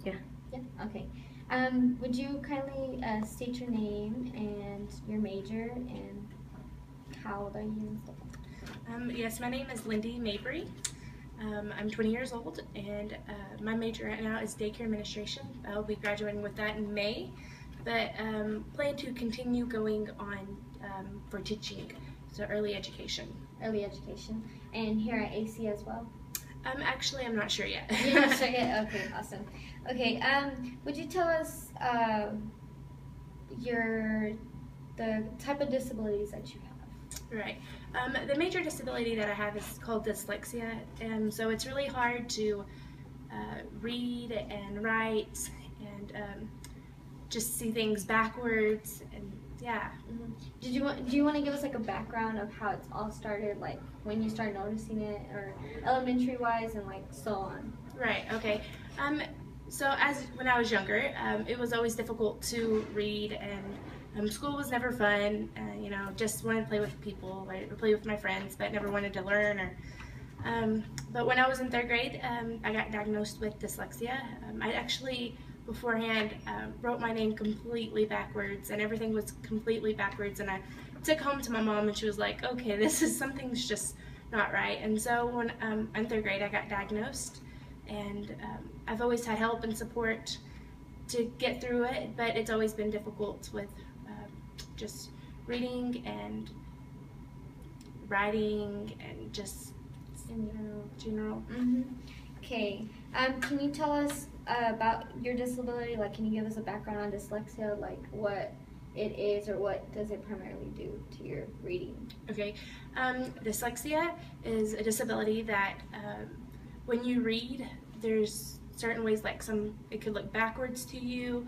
Yeah. Yeah, okay. Would you kindly state your name and your major and how old are you and stuff like that? Yes, my name is Lindy Mabry. I'm 20 years old, and my major right now is daycare administration. I'll be graduating with that in May, but plan to continue going on for teaching, so early education. Early education. And here at AC as well? Actually, I'm not sure yet. You're not sure yet? Okay, awesome. Okay, would you tell us the type of disabilities that you have? Right. The major disability that I have is called dyslexia, and so it's really hard to read and write and just see things backwards, and yeah. Mm-hmm. Do you want to give us like a background of how it's all started, like when you started noticing it, or elementary wise, and like so on? Right. Okay. So when I was younger, it was always difficult to read, and school was never fun. You know, just wanted to play with people, or play with my friends, but never wanted to learn. But when I was in 3rd grade, I got diagnosed with dyslexia. I actually beforehand wrote my name completely backwards, and everything was completely backwards. And I took home to my mom, and she was like, "Okay, something's just not right." And so when in 3rd grade, I got diagnosed, and I've always had help and support to get through it, but it's always been difficult with just reading and writing and just in general. Mm-hmm. Okay. Can you tell us about your disability? Like, can you give us a background on dyslexia, like what it is or what does it primarily do to your reading? Okay. Dyslexia is a disability that when you read, there's certain ways, like it could look backwards to you.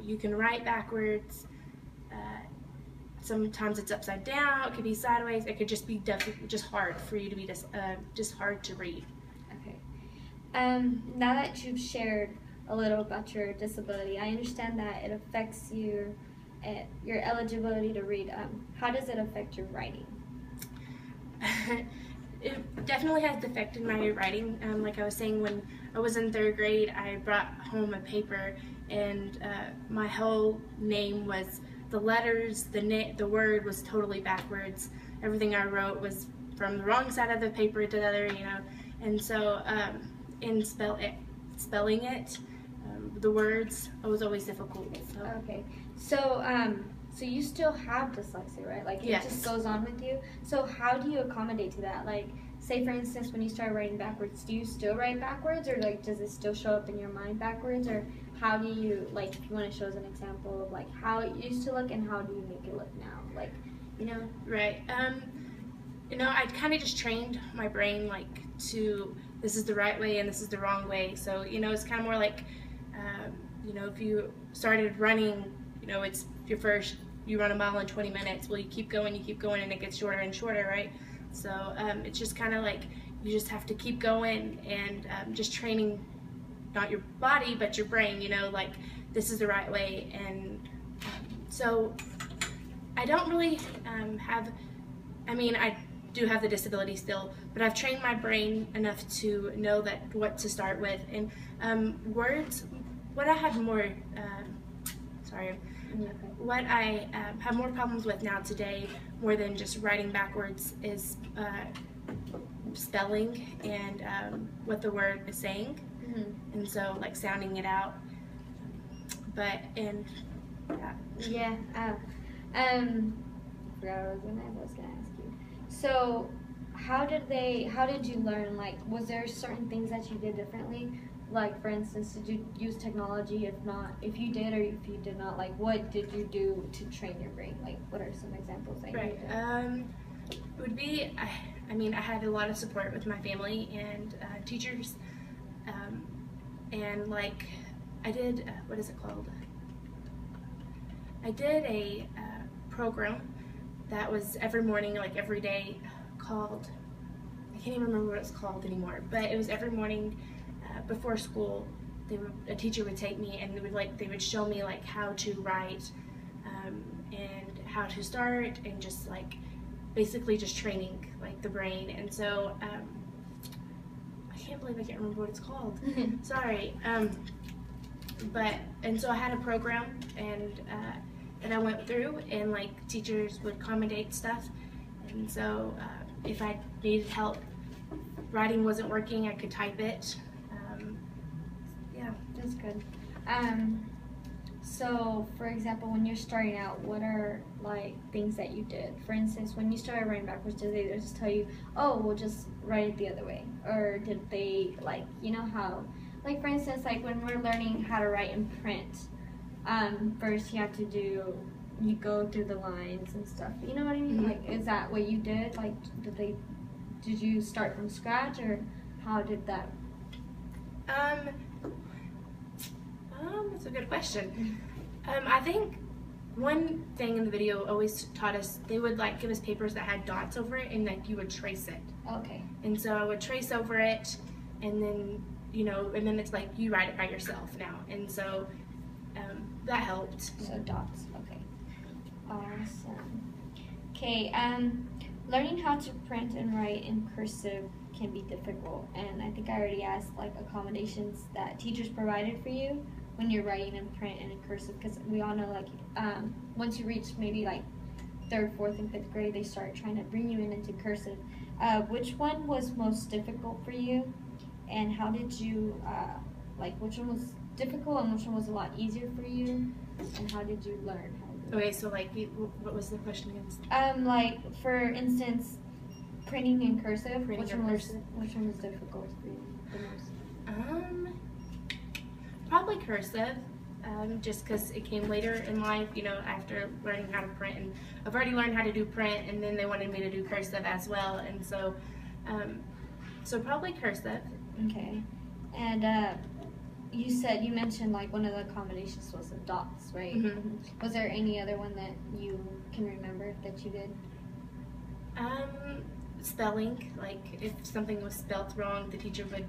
You can write backwards. Sometimes it's upside down. It could be sideways. It could just be just hard for you to be just hard to read. Okay. Now that you've shared a little about your disability, I understand that it affects your eligibility to read. How does it affect your writing? It definitely has affected my writing. Like I was saying, when I was in 3rd grade, I brought home a paper, and my whole name was the letters, the word was totally backwards. Everything I wrote was from the wrong side of the paper to the other, you know. And so, in spelling it, the words, it was always difficult. So. Okay. So you still have dyslexia, right? Like, yes. It just goes on with you. So how do you accommodate to that? Like, say for instance, when you start writing backwards, do you still write backwards, or like does it still show up in your mind backwards, or how do you, like, if you want to show us an example of like how it used to look and how do you make it look now, like, you know? Right. You know, I kind of just trained my brain like to this is the right way and this is the wrong way. So you know, it's kind of more like you know, if you started running, you know, it's you run a mile in 20 minutes. Well, you keep going, and it gets shorter and shorter, right? So it's just kind of like you just have to keep going and just training, not your body, but your brain, you know, like this is the right way. And so I don't really I do have the disability still, but I've trained my brain enough to know that what to start with. And words, what I have more, what I have more problems with now today, more than just writing backwards, is spelling and what the word is saying. Mm-hmm. And so like sounding it out. But yeah. I forgot what I was gonna ask you. So how did you learn? Like, was there certain things that you did differently? Like, for instance, did you use technology? If not, if you did or if you did not, like, what did you do to train your brain? Like, what are some examples that you did? It would be, I had a lot of support with my family and teachers, and like I did, what is it called? I did a program that was every morning, like every day, called, I can't even remember what it's called anymore, but it was every morning before school. A teacher would take me and they would show me like how to write and how to start, and just like basically just training like the brain. And so I can't believe I can't remember what it's called. Sorry. and so I had a program and that I went through, and like teachers would commendate stuff, and so if I needed help, writing wasn't working, I could type it. Yeah, That's good. So, for example, when you're starting out, what are like things that you did? For instance, when you started writing backwards, did they just tell you, "Oh, we'll just write it the other way," or did they like, you know how, like for instance, like when we're learning how to write in print, first you go through the lines and stuff. You know what I mean? Mm-hmm. Like, is that what you did? Like, did you start from scratch, or how did that? That's a good question. I think one thing in the video always taught us, they would like give us papers that had dots over it, and like you would trace it. Okay. And so I would trace over it, and then and then it's like you write it by yourself now, and so that helped. So dots. Okay. Awesome. Okay. Learning how to print and write in cursive can be difficult, and I think I already asked like accommodations that teachers provided for you when you're writing in print and in cursive, because we all know like once you reach maybe like 3rd, 4th, and 5th grade, they start trying to bring you into cursive. Which one was most difficult for you, and how did you which one was difficult and which one was a lot easier for you, and how did you learn how to do it? Okay, so like what was the question again? Like for instance, printing in cursive. Printing Which in one cursive. was difficult for you the most? Probably cursive, just because it came later in life, after learning how to print, and I've already learned how to do print, and then they wanted me to do cursive as well, and so probably cursive. Okay, and you mentioned like one of the accommodations was the dots, right? Mm-hmm. Was there any other one that you can remember that you did? Spelling, like if something was spelt wrong, the teacher would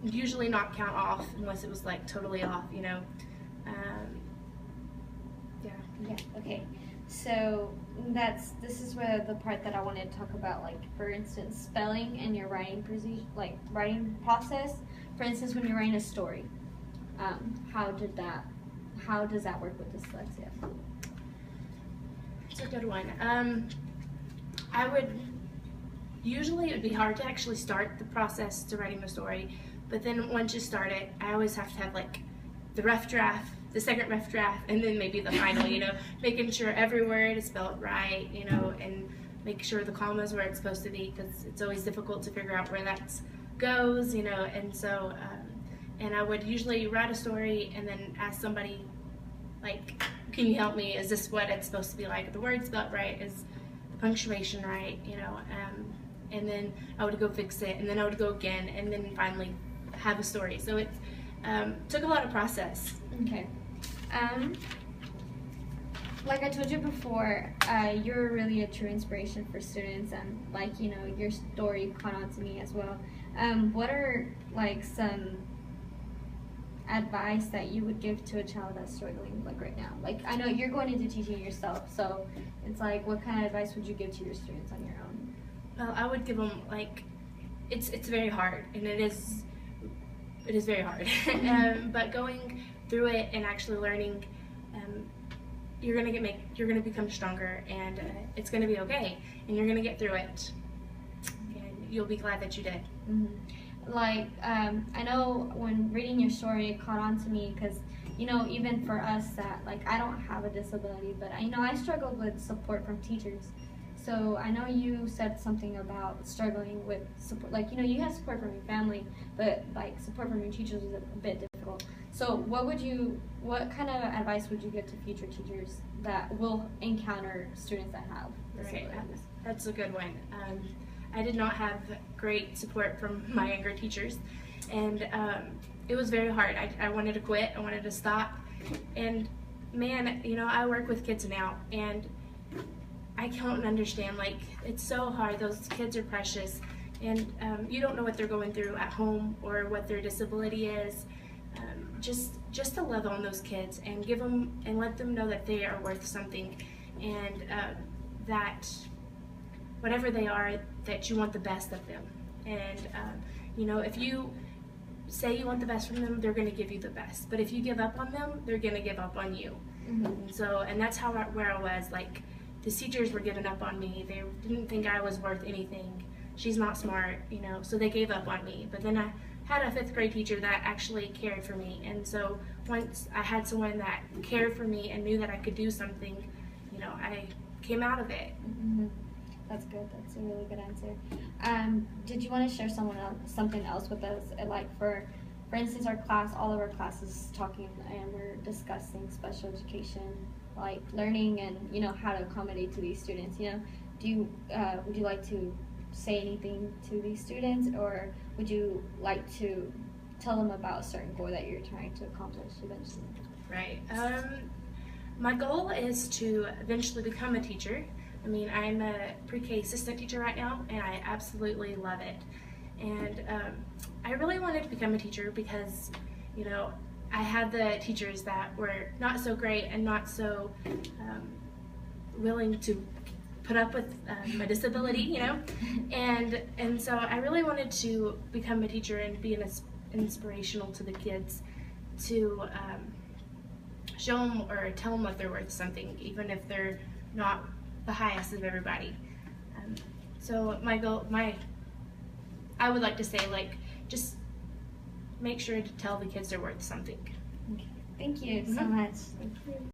usually not count off unless it was like totally off, Yeah. Yeah. Okay. So this is where the part that I wanted to talk about, like for instance, spelling and your writing process. For instance, when you're writing a story, how does that work with dyslexia? It's a good one. Usually it would be hard to actually start the process to writing the story, but then once you start it, I always have to have like the rough draft, the second rough draft, and then maybe the final, making sure every word is spelled right, and make sure the comma is where it's supposed to be, because it's always difficult to figure out where that goes, and so, and I would usually write a story and then ask somebody, like, can you help me? Is this what it's supposed to be like? The word spelled right? Is the punctuation right? And then I would go fix it, and then I would go again, and then finally have a story. So it took a lot of process. Okay. Like I told you before, you're really a true inspiration for students, and like your story caught on to me as well. What are like some advice that you would give to a child that's struggling like right now? Like I know you're going into teaching yourself, so it's like what kind of advice would you give to your students on your own? Well, I would give them it's very hard, and it is very hard. But going through it and actually learning, you're gonna become stronger, and it's gonna be okay, and you're gonna get through it, and you'll be glad that you did. Mm-hmm. Like I know when reading your story, it caught on to me because even for us that like I don't have a disability, but I struggled with support from teachers. So I know you said something about struggling with support, like you had support from your family, but like support from your teachers was a bit difficult. So what kind of advice would you give to future teachers that will encounter students that have disabilities? Right. That's a good one. I did not have great support from my younger teachers, and it was very hard. I wanted to quit. I wanted to stop, and man, I work with kids now, and I can't understand, like, it's so hard. Those kids are precious, and you don't know what they're going through at home or what their disability is. Just to love on those kids and give them and let them know that they are worth something, and that whatever they are, that you want the best of them. And if you say you want the best from them, they're going to give you the best. But if you give up on them, they're going to give up on you. And that's where I was. Like, the teachers were giving up on me. They didn't think I was worth anything. She's not smart, you know, so they gave up on me. But then I had a 5th grade teacher that actually cared for me. And so once I had someone that cared for me and knew that I could do something, you know, I came out of it. That's good. That's a really good answer. Did you want to share something else with us? Like for instance, our class, all of our classes talking and we're discussing special education, like learning and, you know, how to accommodate to these students. You know, would you like to say anything to these students, or would you like to tell them about a certain goal that you're trying to accomplish eventually? Right. My goal is to eventually become a teacher. I mean, I'm a pre-K assistant teacher right now, and I absolutely love it. And I really wanted to become a teacher because, you know, I had the teachers that were not so great and not so willing to put up with my disability, you know, and so I really wanted to become a teacher and be inspirational to the kids, to show them or tell them that they're worth something, even if they're not the highest of everybody. So my goal, I would like to say, like, just make sure to tell the kids they're worth something. Okay. Thank you so much. Thank you.